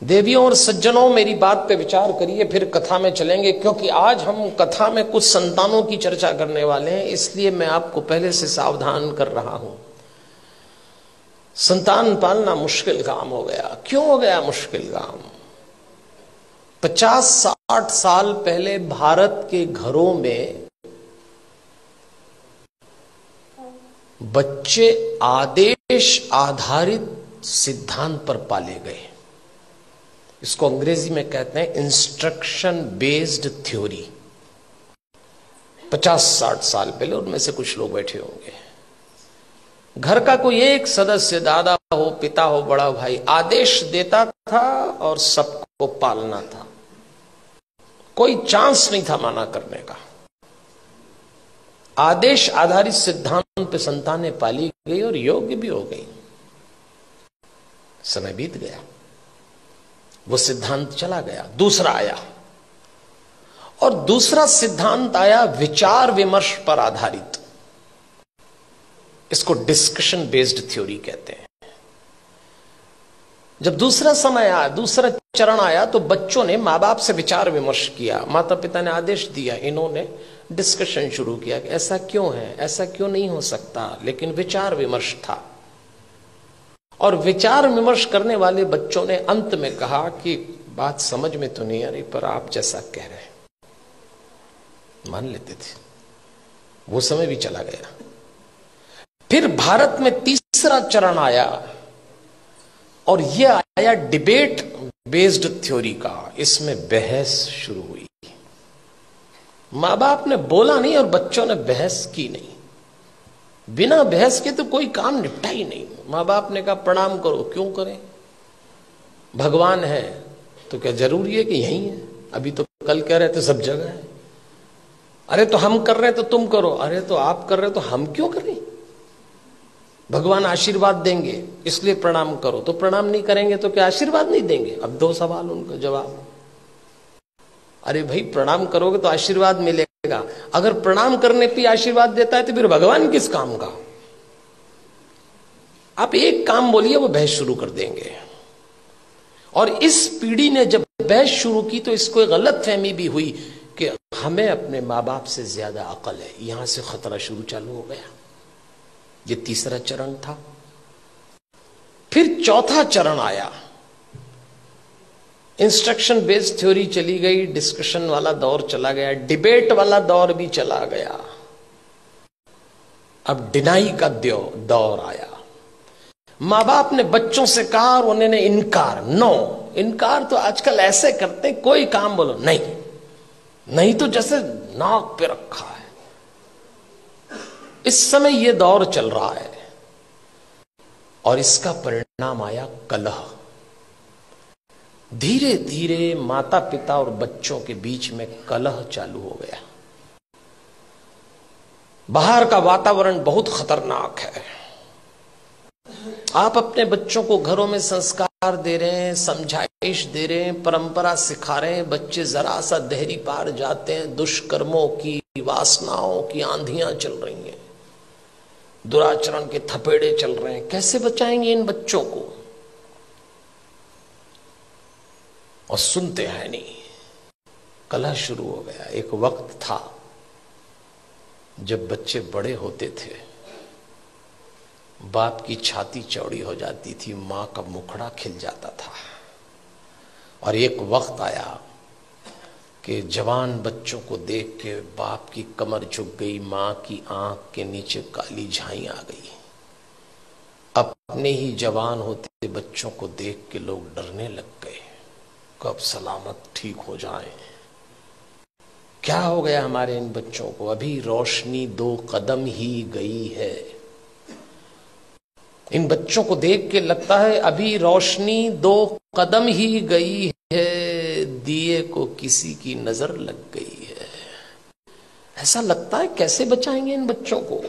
देवियों और सज्जनों, मेरी बात पे विचार करिए, फिर कथा में चलेंगे, क्योंकि आज हम कथा में कुछ संतानों की चर्चा करने वाले हैं, इसलिए मैं आपको पहले से सावधान कर रहा हूं। संतान पालना मुश्किल काम हो गया। क्यों हो गया मुश्किल काम? 50-60 साल पहले भारत के घरों में बच्चे आदेश आधारित सिद्धांत पर पाले गए। इसको अंग्रेजी में कहते हैं इंस्ट्रक्शन बेस्ड थ्योरी। 50-60 साल पहले, उनमें से कुछ लोग बैठे होंगे, घर का कोई एक सदस्य, दादा हो, पिता हो, बड़ा भाई, आदेश देता था और सबको पालना था। कोई चांस नहीं था माना करने का। आदेश आधारित सिद्धांत पे संतानें पाली गई और योग्य भी हो गई। समय बीत गया, वो सिद्धांत चला गया, दूसरा आया, और दूसरा सिद्धांत आया विचार विमर्श पर आधारित। इसको डिस्कशन बेस्ड थ्योरी कहते हैं। जब दूसरा समय आया, दूसरा चरण आया, तो बच्चों ने मां बाप से विचार विमर्श किया, माता पिता ने आदेश दिया, इन्होंने डिस्कशन शुरू किया कि ऐसा क्यों है, ऐसा क्यों नहीं हो सकता, लेकिन विचार विमर्श था। और विचार विमर्श करने वाले बच्चों ने अंत में कहा कि बात समझ में तो नहीं आ रही, पर आप जैसा कह रहे हैं मान लेते थे। वो समय भी चला गया। फिर भारत में तीसरा चरण आया, और यह आया डिबेट बेस्ड थ्योरी का। इसमें बहस शुरू हुई। मां बाप ने बोला नहीं और बच्चों ने बहस की नहीं। बिना बहस के तो कोई काम निपटा ही नहीं। मां बाप ने कहा प्रणाम करो, क्यों करें? भगवान है तो क्या जरूरी है कि यही है? अभी तो कल कह रहे थे सब जगह है। अरे तो हम कर रहे हैं तो तुम करो, अरे तो आप कर रहे हो तो हम क्यों करें? भगवान आशीर्वाद देंगे इसलिए प्रणाम करो, तो प्रणाम नहीं करेंगे तो क्या आशीर्वाद नहीं देंगे? अब दो सवाल उनका जवाब। अरे भाई, प्रणाम करोगे तो आशीर्वाद मिलेगा। अगर प्रणाम करने पे आशीर्वाद देता है तो फिर भगवान किस काम का? आप एक काम बोलिए, वो बहस शुरू कर देंगे। और इस पीढ़ी ने जब बहस शुरू की तो इसको एक गलत फहमी भी हुई कि हमें अपने मां बाप से ज्यादा अकल है। यहां से खतरा शुरू चालू हो गया। ये तीसरा चरण था। फिर चौथा चरण आया। इंस्ट्रक्शन बेस्ड थ्योरी चली गई, डिस्कशन वाला दौर चला गया, डिबेट वाला दौर भी चला गया। अब डिनाई का दौर आया। मां बाप ने बच्चों से कहा और उन्होंने इनकार। नो, इनकार तो आजकल ऐसे करते हैं, कोई काम बोलो नहीं, नहीं तो जैसे नाक पे रखा है। इस समय यह दौर चल रहा है और इसका परिणाम आया कलह। धीरे धीरे माता पिता और बच्चों के बीच में कलह चालू हो गया। बाहर का वातावरण बहुत खतरनाक है। आप अपने बच्चों को घरों में संस्कार दे रहे हैं, समझाइश दे रहे हैं, परंपरा सिखा रहे हैं, बच्चे जरा सा देहरी पार जाते हैं, दुष्कर्मों की, वासनाओं की आंधियां चल रही हैं, दुराचरण के थपेड़े चल रहे हैं। कैसे बचाएंगे इन बच्चों को? और सुनते हैं नहीं। कलह शुरू हो गया। एक वक्त था जब बच्चे बड़े होते थे, बाप की छाती चौड़ी हो जाती थी, मां का मुखड़ा खिल जाता था। और एक वक्त आया कि जवान बच्चों को देख के बाप की कमर झुक गई, मां की आंख के नीचे काली झाई आ गई। अपने ही जवान होते बच्चों को देख के लोग डरने लग गए, कब सलामत ठीक हो जाए। क्या हो गया हमारे इन बच्चों को? अभी रोशनी 2 कदम ही गई है। इन बच्चों को देख के लगता है अभी रोशनी 2 कदम ही गई है, दिए को किसी की नजर लग गई है। ऐसा लगता है। कैसे बचाएंगे इन बच्चों को?